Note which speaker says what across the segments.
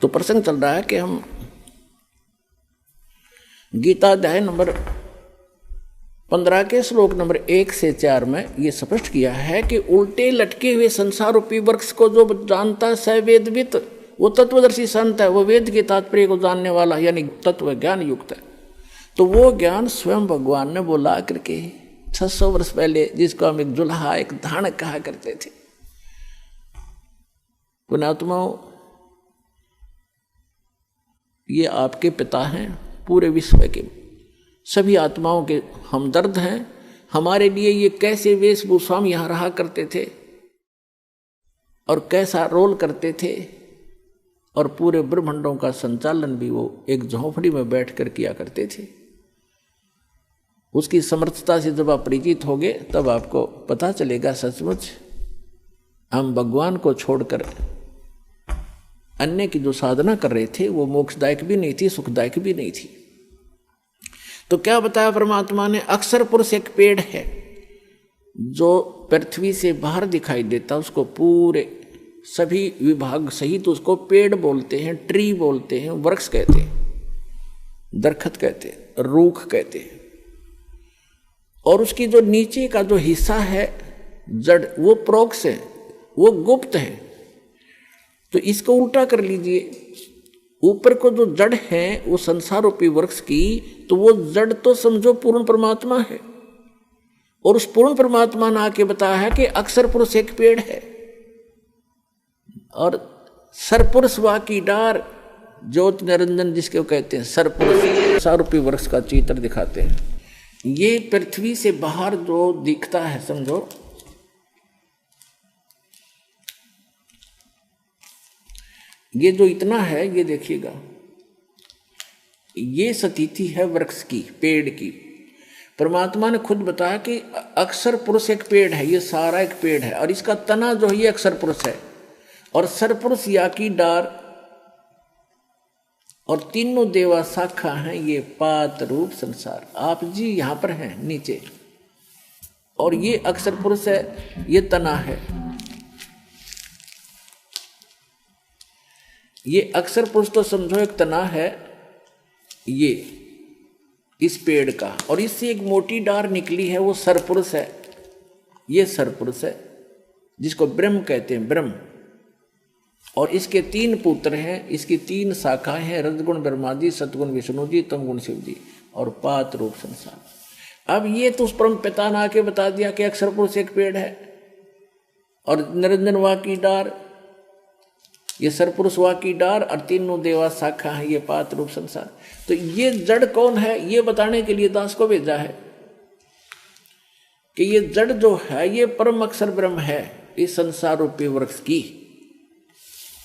Speaker 1: तो प्रसंग चल रहा है कि हम गीता अध्याय नंबर 15 के श्लोक नंबर 1 से 4 में ये स्पष्ट किया है कि उल्टे लटके हुए संसार रूपी वृक्ष को जो जानता है स वेदवित, वो तत्वदर्शी संत है, वो वेद के तात्पर्य को जानने वाला यानी तत्व ज्ञान युक्त है। तो वो ज्ञान स्वयं भगवान ने बोला करके 600 वर्ष पहले, जिसको हम एक जुल्हा एक धानक कहा करते थे। पुण्यात्माओं, ये आपके पिता हैं, पूरे विश्व के सभी आत्माओं के हमदर्द हैं। हमारे लिए ये कैसे वेशभूषा में यहाँ रहा करते थे और कैसा रोल करते थे, और पूरे ब्रह्मांडों का संचालन भी वो एक झोंपड़ी में बैठकर किया करते थे। उसकी समर्थता से जब आप परिचित होगे तब आपको पता चलेगा सचमुच हम भगवान को छोड़कर अन्य की जो साधना कर रहे थे वो मोक्षदायक भी नहीं थी, सुखदायक भी नहीं थी। तो क्या बताया परमात्मा ने? अक्षर पुरुष एक पेड़ है जो पृथ्वी से बाहर दिखाई देता, उसको पूरे सभी विभाग सहित उसको पेड़ बोलते हैं, ट्री बोलते हैं, वृक्ष कहते हैं, दरखत कहते हैं, रूख कहते हैं। और उसकी जो नीचे का जो हिस्सा है जड़, वो प्रोक्ष है, वो गुप्त है। तो इसको उल्टा कर लीजिए, ऊपर को जो जड़ है वो संसार रूपी वृक्ष की, तो वो जड़ तो समझो पूर्ण परमात्मा है। और उस पूर्ण परमात्मा ने आके बताया है कि अक्षर पुरुष एक पेड़ है और सरपुरुष वा की डार, ज्योति निरंजन जिसके कहते हैं सरपुरुष, संसार रूपी वृक्ष का चित्र दिखाते हैं। ये पृथ्वी से बाहर जो दिखता है, समझो ये जो इतना है, ये देखिएगा, ये स्थिति है वृक्ष की, पेड़ की। परमात्मा ने खुद बताया कि अक्षर पुरुष एक पेड़ है, ये सारा एक पेड़ है और इसका तना जो है ये अक्षर पुरुष है, और सरपुरुष या की डार, और तीनों देवा शाखा हैं ये पात रूप संसार। आप जी यहां पर हैं नीचे, और ये अक्षर पुरुष है, ये तना है। ये अक्षर पुरुष तो समझो एक तना है ये इस पेड़ का, और इससे एक मोटी डार निकली है, वो सरपुरुष है, ये सरपुरुष है जिसको ब्रह्म कहते हैं, ब्रह्म। और इसके 3 पुत्र हैं, इसकी 3 शाखाएं हैं, रजगुण ब्रह्मा जी, सतगुण विष्णु जी, तमगुण शिव जी, और पात रूप संसार। अब ये तो उस परम पिता ने आके बता दिया कि अक्षर पुरुष एक पेड़ है और निरंजन वा की डार, ये सरपुरुष वा की डार, और तीनों देवा शाखा है ये पात रूप संसार। तो ये जड़ कौन है ये बताने के लिए दास को भेजा है कि ये जड़ जो है ये परम अक्षर ब्रह्म है इस संसार रूपी वृक्ष की।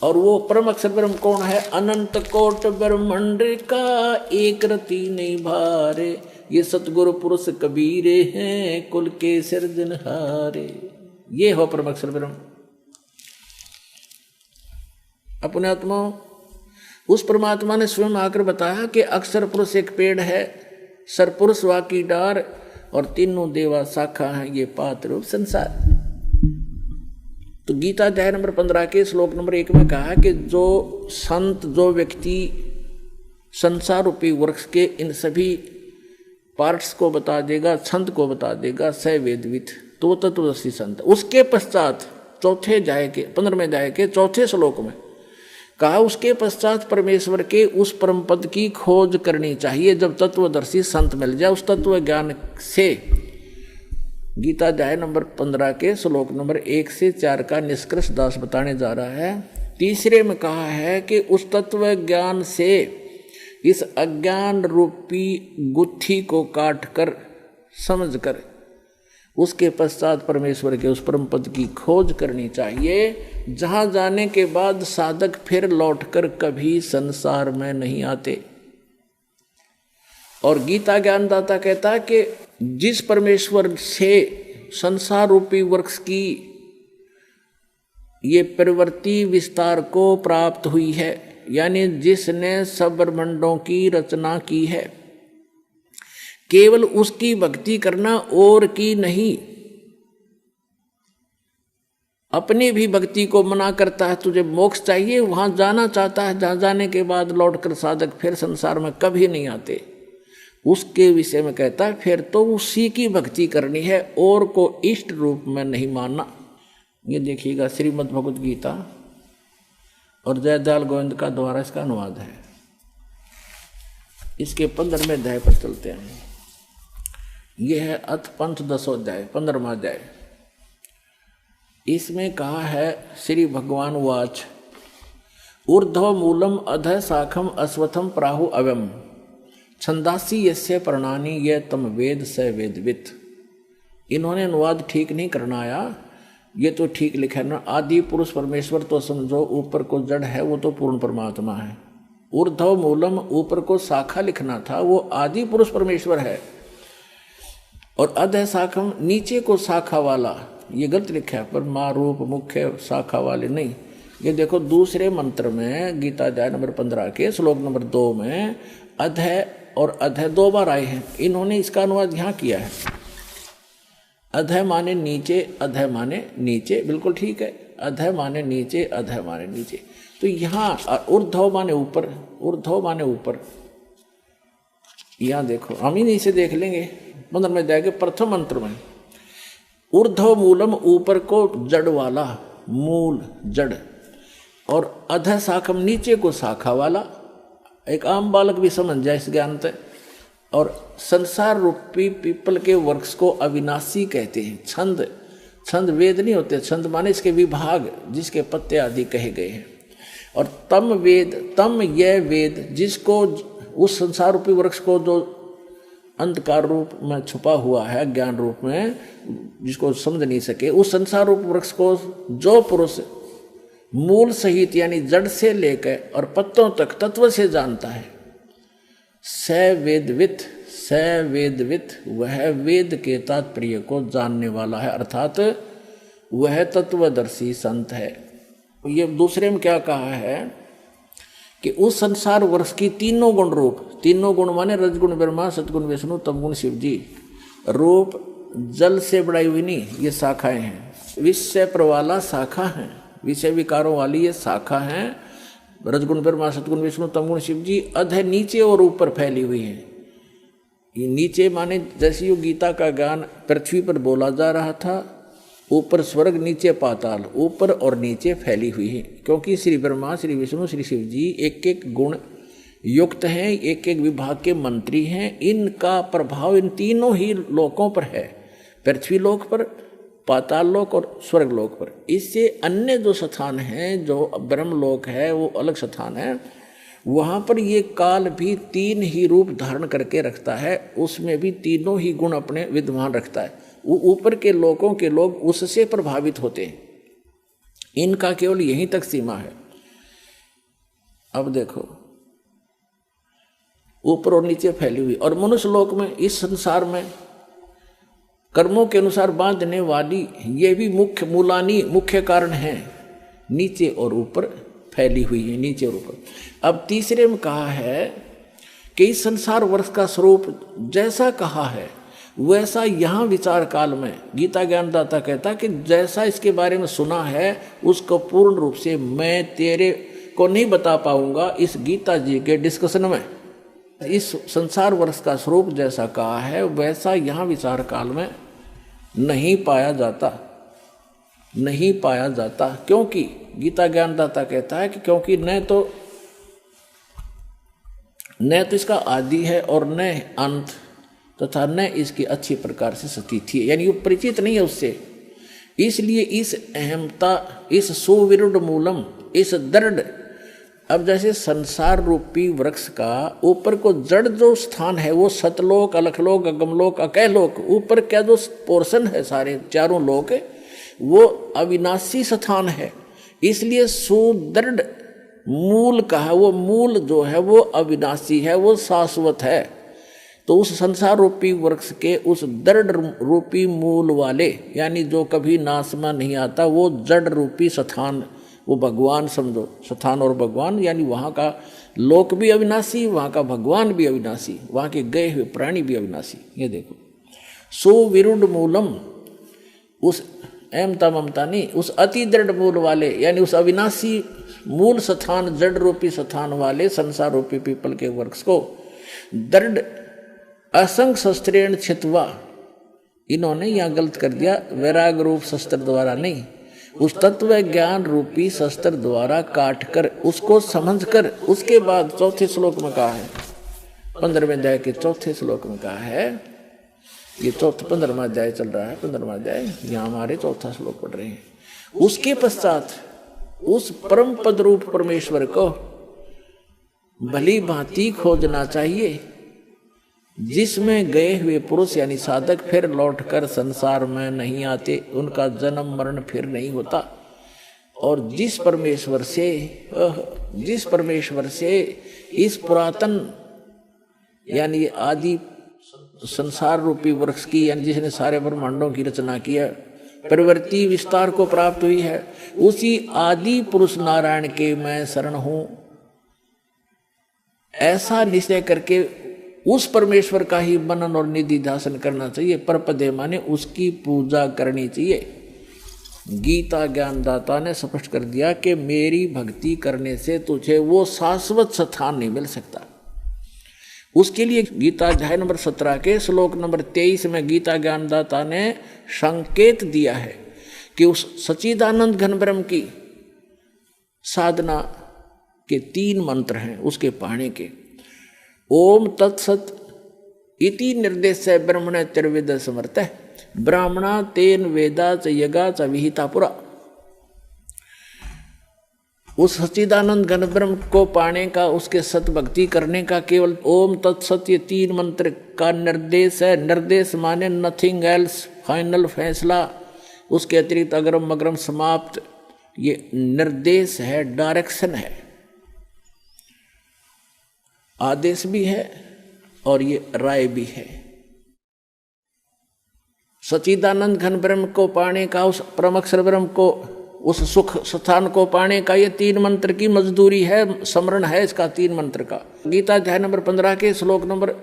Speaker 1: और वो परम अक्षर ब्रह्म कौन है? अनंत कोट ब्रह्मांड का एक रति नहीं भारे, ये सतगुरु पुरुष कबीरे हैं कुल के सिरजनहारे। ये हो परम अक्षर ब्रह्म। अपने आत्मा उस परमात्मा ने स्वयं आकर बताया कि अक्षर पुरुष एक पेड़ है, सरपुरुष वा की डार, और तीनों देवा शाखा है ये पात रूप संसार। तो गीता अध्याय नंबर 15 के श्लोक नंबर 1 में कहा कि जो संत, जो व्यक्ति संसार रूपी वृक्ष के इन सभी पार्ट्स को बता देगा, छंद को बता देगा, स वेदवित, तो तत्वदर्शी संत। उसके पश्चात चौथे अध्याय के 15वें अध्याय के चौथे श्लोक में कहा उसके पश्चात परमेश्वर के उस परम पद की खोज करनी चाहिए जब तत्वदर्शी संत मिल जाए। उस तत्व ज्ञान से गीता अध्याय नंबर 15 के श्लोक नंबर 1 से 4 का निष्कर्ष दास बताने जा रहा है। तीसरे में कहा है कि उस तत्व ज्ञान से इस अज्ञान रूपी गुत्थी को काट कर समझ कर उसके पश्चात परमेश्वर के उस परम पद की खोज करनी चाहिए, जहां जाने के बाद साधक फिर लौटकर कभी संसार में नहीं आते। और गीता ज्ञानदाता कहता है कि जिस परमेश्वर से संसार रूपी वृक्ष की ये प्रवृत्ति विस्तार को प्राप्त हुई है, यानी जिसने सब ब्रह्मांडों की रचना की है, केवल उसकी भक्ति करना और की नहीं। अपनी भी भक्ति को मना करता है, तुझे मोक्ष चाहिए, वहां जाना चाहता है, जहां जाने के बाद लौटकर साधक फिर संसार में कभी नहीं आते, उसके विषय में कहता है फिर तो उसी की भक्ति करनी है और को इष्ट रूप में नहीं मानना। ये देखिएगा श्रीमद् भगवद गीता और जयदयाल गोविंद का द्वारा इसका अनुवाद है। इसके 15वें अध्याय पर चलते हैं। यह है अथ पंथ 10वां अध्याय, 15वां अध्याय। इसमें कहा है श्री भगवान वाच ऊर्ध्व मूलम अधः शाखम अश्वत्थम प्राहु अव्यम छंदासी यस्य प्रणानी ये तम वेद स वेदवित। इन्होंने अनुवाद ठीक नहीं करना आया, ये तो ठीक लिखा है ना। आदि पुरुष परमेश्वर तो समझो, ऊपर को जड़ है वो तो पूर्ण परमात्मा है। ऊर्ध्व मूलम ऊपर को शाखा लिखना था, वो आदि पुरुष परमेश्वर है। और अधः शाखम नीचे को शाखा वाला, ये गलत लिखा है, पर माँ रूप मुख्य शाखा वाले नहीं। ये देखो दूसरे मंत्र में गीता अध्याय नंबर 15 के श्लोक नंबर 2 में अधः और अधः 2 बार आए हैं। इन्होंने इसका अनुवाद यहाँ किया है, अधः माने नीचे, अधः माने नीचे, बिल्कुल ठीक है। अधः माने नीचे, अधः माने नीचे। तो यहाँ ऊर्ध्व माने ऊपर, ऊर्ध्व माने ऊपर। यहाँ देखो, हम ही इसे देख लेंगे 15वें अध्याय के प्रथम मंत्र में। ऊर्ध्व मूलम ऊपर को जड़ वाला, मूल जड़, और अधः शाखम नीचे को शाखा वाला। एक आम बालक भी समझ जाए इस ज्ञान से। और संसार रूपी पीपल के वृक्ष को अविनाशी कहते हैं। छंद, छंद वेद नहीं होते, छंद माने इसके विभाग जिसके पत्ते आदि कहे गए हैं। और तम वेद, तम यह वेद जिसको, उस संसार रूपी वृक्ष को जो अंधकार रूप में छुपा हुआ है, ज्ञान रूप में, जिसको समझ नहीं सके, उस संसार रूप वृक्ष को जो पुरुष मूल सहित यानी जड़ से लेकर और पत्तों तक तत्व से जानता है, स वेदवित, स वेदवित, वह वेद के तात्पर्य को जानने वाला है, अर्थात वह तत्वदर्शी संत है। ये दूसरे में क्या कहा है कि उस संसार वर्ष की तीनों गुण रूप, तीनों गुण माने रजगुण ब्रह्मा, सतगुण विष्णु, तमगुण शिव जी। रूप जल से बढ़ाई हुई नहीं, ये शाखाएं हैं। विषय प्रवाला शाखा हैं, विषय विकारों वाली ये शाखा हैं। रजगुण ब्रह्मा, सतगुण विष्णु, तमगुण शिव जी। अधः नीचे और ऊपर फैली हुई है। ये नीचे माने जैसे ये गीता का ज्ञान पृथ्वी पर बोला जा रहा था, ऊपर स्वर्ग नीचे पाताल, ऊपर और नीचे फैली हुई है। क्योंकि श्री ब्रह्मा, श्री विष्णु, श्री शिव जी एक एक गुण युक्त हैं, एक एक विभाग के मंत्री हैं। इनका प्रभाव इन तीनों ही लोकों पर है, पृथ्वी लोक पर, पाताल लोक और स्वर्ग लोक पर। इससे अन्य जो स्थान हैं, जो ब्रह्म लोक है, वो अलग स्थान है, वहाँ पर ये काल भी तीन ही रूप धारण करके रखता है, उसमें भी तीनों ही गुण अपने विद्यमान रखता है। वो ऊपर के लोकों के लोग उससे प्रभावित होते हैं, इनका केवल यहीं तक सीमा है। अब देखो ऊपर और नीचे फैली हुई। और मनुष्य लोक में, इस संसार में कर्मों के अनुसार बांधने वाली ये भी मुख्य मूलानी, मुख्य कारण है, नीचे और ऊपर फैली हुई है, नीचे और ऊपर। अब तीसरे में कहा है कि इस संसार वर्ष का स्वरूप जैसा कहा है वैसा यहाँ विचार काल में गीता ज्ञानदाता कहता कि जैसा इसके बारे में सुना है उसको पूर्ण रूप से मैं तेरे को नहीं बता पाऊंगा इस गीता जी के डिस्कशन में। इस संसार वर्ष का स्वरूप जैसा कहा है वैसा यहाँ विचार काल में नहीं पाया जाता, नहीं पाया जाता। क्योंकि गीता ज्ञानदाता कहता है कि क्योंकि न तो इसका आदि है और न अंत, तथा न इसकी अच्छी प्रकार से स्थिति है, यानी वो परिचित नहीं है उससे। इसलिए इस अहमता, इस सुविरुद्ध मूलम, इस दृढ़, अब जैसे संसार रूपी वृक्ष का ऊपर को जड़ जो स्थान है वो सतलोक, अलखलोक, अगमलोक, अकैलोक, ऊपर क्या जो पोर्शन है सारे चारों लोक वो अविनाशी स्थान है। इसलिए सुदृढ़ मूल कहा, वो मूल जो है वो अविनाशी है, वो शाश्वत है। तो उस संसार रूपी वृक्ष के उस दृढ़ रूपी मूल वाले, यानी जो कभी नाश में नहीं आता, वो जड़ रूपी स्थान, वो भगवान समझो, स्थान और भगवान, यानी वहाँ का लोक भी अविनाशी, वहाँ का भगवान भी अविनाशी, वहाँ के गए हुए प्राणी भी अविनाशी। ये देखो सुविरुद्ध मूलम, उस अहमता ममता नहीं, उस अति दृढ़ मूल वाले यानी उस अविनाशी मूल स्थान जड़ रूपी स्थान वाले संसार रूपी पीपल के वृक्ष को दृढ़ असंग शस्त्रेण छित्वा, इन्होंने यहाँ गलत कर दिया, वैराग रूप शस्त्र द्वारा नहीं, उस तत्व ज्ञान रूपी शस्त्र द्वारा काट कर उसको समझ कर, उसके बाद चौथे श्लोक में कहा है, 15वें अध्याय के चौथे श्लोक में कहा है, ये 15वां अध्याय चल रहा है, 15वां अध्याय, यहाँ हमारे चौथा श्लोक पढ़ रहे हैं। उसके पश्चात उस परम पद रूप परमेश्वर को भली भांति खोजना चाहिए, जिसमें गए हुए पुरुष यानी साधक फिर लौटकर संसार में नहीं आते, उनका जन्म मरण फिर नहीं होता, और जिस परमेश्वर से इस पुरातन यानी आदि संसार रूपी वृक्ष की, यानी जिसने सारे ब्रह्मांडों की रचना की है, प्रवृत्ति विस्तार को प्राप्त हुई है, उसी आदि पुरुष नारायण के मैं शरण हूं, ऐसा निश्चय करके उस परमेश्वर का ही मनन और निधि ध्यान करना चाहिए। परपदे माने उसकी पूजा करनी चाहिए। गीता ज्ञानदाता ने स्पष्ट कर दिया कि मेरी भक्ति करने से तुझे वो शाश्वत स्थान नहीं मिल सकता। उसके लिए गीता अध्याय नंबर 17 के श्लोक नंबर 23 में गीता ज्ञानदाता ने संकेत दिया है कि उस सच्चिदानंद घन ब्रह्म की साधना के 3 मंत्र हैं उसके पाने के। ओम तत्सत इति निर्देश ब्रह्मण त्रिवेद समर्थ ब्राह्मणा तेन वेदा च यगा च विहिता पुरा। उस सच्चिदानंद घन ब्रह्म को पाने का, उसके सत भक्ति करने का केवल ओम तत्सत ये 3 मंत्र का निर्देश है। निर्देश माने नथिंग एल्स, फाइनल फैसला, उसके अतिरिक्त अग्रम अग्रम समाप्त, ये निर्देश है, डायरेक्शन है, आदेश भी है और ये राय भी है। सच्चिदानंद घन ब्रह्म को पाने का, उस परम अक्षर ब्रह्म को, उस सुख स्थान को पाने का ये 3 मंत्र की मजदूरी है, स्मरण है इसका 3 मंत्र का। गीता अध्याय नंबर 15 के श्लोक नंबर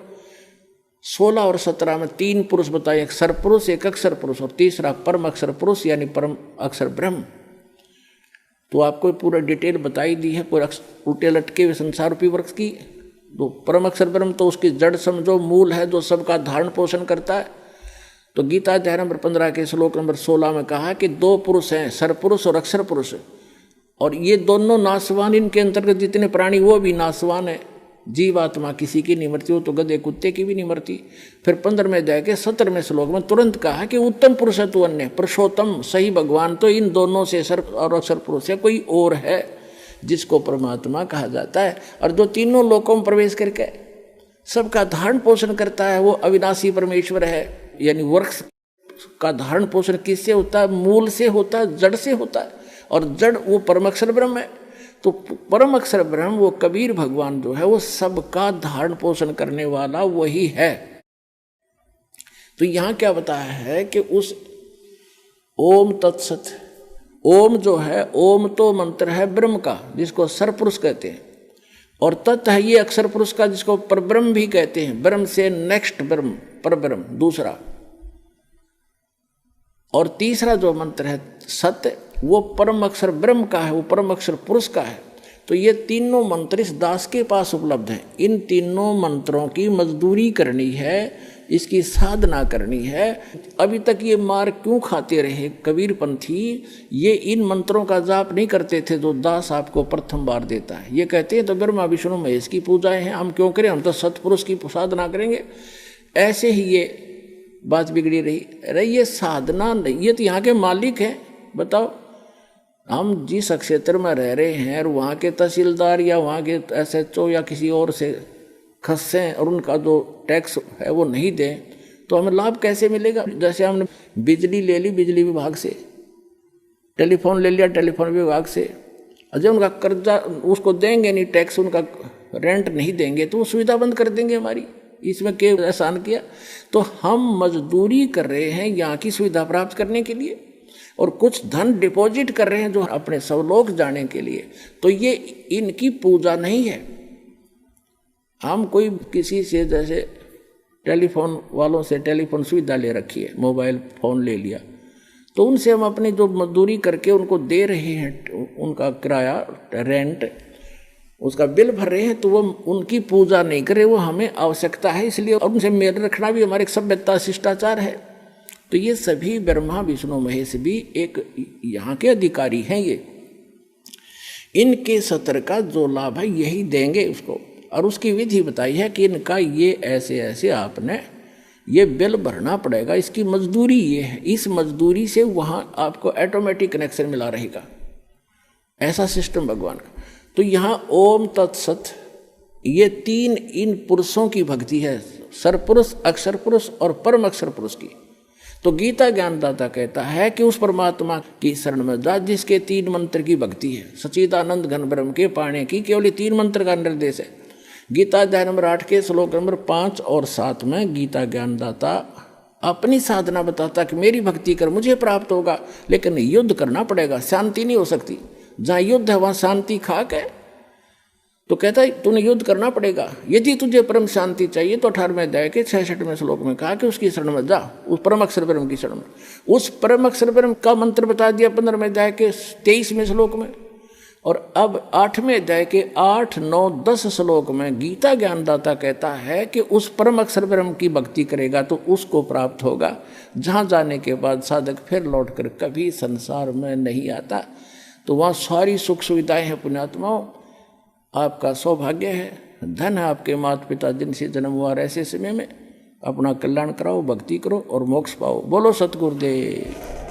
Speaker 1: 16 और 17 में 3 पुरुष बताए, एक सरपुरुष, एक अक्षर पुरुष और तीसरा परम अक्षर पुरुष यानी परम अक्षर ब्रह्म। तो आपको पूरा डिटेल बताई दी है पूरा उल्टे लटके हुए संसार रूपी वृक्ष की। तो परम अक्षर ब्रह्म तो उसकी जड़ समझो, मूल है जो सबका धारण पोषण करता है। तो गीता अध्याय नंबर 15 के श्लोक नंबर 16 में कहा कि 2 पुरुष हैं, सरपुरुष और अक्षर पुरुष, और ये दोनों नाशवान, इनके अंतर्गत जितने प्राणी वो भी नाशवान है। जीवात्मा किसी की नहीं मरती, वो तो गधे कुत्ते की भी नहीं मरती। फिर 15वें अध्याय के 17वें श्लोक में तुरंत कहा कि उत्तम पुरुष है तू अन्य, पुरुषोत्तम सही भगवान तो इन दोनों से सर और अक्षर पुरुष है कोई और है जिसको परमात्मा कहा जाता है, और जो तीनों लोकों में प्रवेश करके सबका धारण पोषण करता है वो अविनाशी परमेश्वर है। यानी वृक्ष का धारण पोषण किससे होता है? मूल से होता है, जड़ से होता है, और जड़ वो परम अक्षर ब्रह्म है। तो परम अक्षर ब्रह्म वो कबीर भगवान जो है वो सबका धारण पोषण करने वाला वही है। तो यहाँ क्या बताया है कि उस ओम तत्सत, ओम जो है, ओम तो मंत्र है ब्रह्म का जिसको सरपुरुष कहते हैं, और तत् है ये अक्षर पुरुष का जिसको परब्रह्म भी कहते हैं। ब्रह्म से नेक्स्ट ब्रह्म, परब्रह्म दूसरा, और तीसरा जो मंत्र है सत्य वो परम अक्षर ब्रह्म का है, वो परम अक्षर पुरुष का है। तो ये तीनों मंत्र इस दास के पास उपलब्ध हैं। इन तीनों मंत्रों की मजदूरी करनी है, इसकी साधना करनी है। अभी तक ये मार क्यों खाते रहे कबीर पंथी? ये इन मंत्रों का जाप नहीं करते थे जो दास आपको प्रथम बार देता है। ये कहते हैं तो ब्रह्मा विष्णु महेश की पूजाएं हैं, हम क्यों करें, हम तो सतपुरुष की साधना करेंगे। ऐसे ही ये बात बिगड़ी रही। अरे ये साधना नहीं, ये तो यहाँ के मालिक हैं। बताओ, हम जिस क्षेत्र में रह रहे हैं और वहाँ के तहसीलदार या वहाँ के SHO या किसी और से खस्सें और उनका जो टैक्स है वो नहीं दें तो हमें लाभ कैसे मिलेगा? जैसे हमने बिजली ले ली बिजली विभाग से, टेलीफोन ले लिया टेलीफोन विभाग से, जब उनका कर्जा उसको देंगे नहीं, टैक्स उनका रेंट नहीं देंगे तो वो सुविधा बंद कर देंगे हमारी। इसमें क्या एहसान किया? तो हम मजदूरी कर रहे हैं यहाँ की सुविधा प्राप्त करने के लिए और कुछ धन डिपॉजिट कर रहे हैं जो अपने स्वलोक जाने के लिए। तो ये इनकी पूजा नहीं है। हम कोई किसी से जैसे टेलीफोन वालों से टेलीफोन सुविधा ले रखी है, मोबाइल फ़ोन ले लिया, तो उनसे हम अपनी जो मजदूरी करके उनको दे रहे हैं, उनका किराया रेंट, उसका बिल भर रहे हैं, तो वो उनकी पूजा नहीं करे, वो हमें आवश्यकता है, इसलिए उनसे मेल रखना भी हमारे एक सभ्यता शिष्टाचार है। तो ये सभी ब्रह्मा विष्णु महेश भी एक यहाँ के अधिकारी हैं, ये इनके सत्र का जो लाभ है यही देंगे उसको। और उसकी विधि बताई है कि इनका ये ऐसे ऐसे आपने ये बिल भरना पड़ेगा, इसकी मजदूरी ये है, इस मजदूरी से वहाँ आपको ऑटोमेटिक कनेक्शन मिला रहेगा, ऐसा सिस्टम भगवान का। तो यहाँ ओम तत्सत ये तीन इन पुरुषों की भक्ति है, सरपुरुष, अक्षर पुरुष और परम अक्षर पुरुष की। तो गीता ज्ञानदाता कहता है कि उस परमात्मा की शरण में जा जिसके 3 मंत्र की भक्ति है, सच्चिदानंद घन ब्रह्म के पाने की केवल 3 मंत्र का निर्देश है। गीता अध्याय नंबर 8 के श्लोक नंबर 5 और 7 में गीता ज्ञानदाता अपनी साधना बताता कि मेरी भक्ति कर मुझे प्राप्त होगा, लेकिन युद्ध करना पड़ेगा, शांति नहीं हो सकती। जहाँ युद्ध है वहाँ शांति खाक है। तो कहता है तूने युद्ध करना पड़ेगा, यदि तुझे परम शांति चाहिए तो 18वें अध्याय के 66वें श्लोक में कहा कि उसकी शरण में जा, उस परम अक्षर ब्रह्म की शरण में। उस परम अक्षर ब्रह्म का मंत्र बता दिया 15वें अध्याय के 23वें श्लोक में। और अब 8वें अध्याय के 8, 9, 10 श्लोक में गीता ज्ञानदाता कहता है कि उस परम अक्षर ब्रह्म की भक्ति करेगा तो उसको प्राप्त होगा, जहाँ जाने के बाद साधक फिर लौट कर कभी संसार में नहीं आता। तो वहाँ सारी सुख सुविधाएं हैं। पुण्यात्माओं, आपका सौभाग्य है, धन है आपके माता पिता जिनसे जन्म हुआ, ऐसे समय में अपना कल्याण कराओ, भक्ति करो और मोक्ष पाओ। बोलो सतगुरुदेव।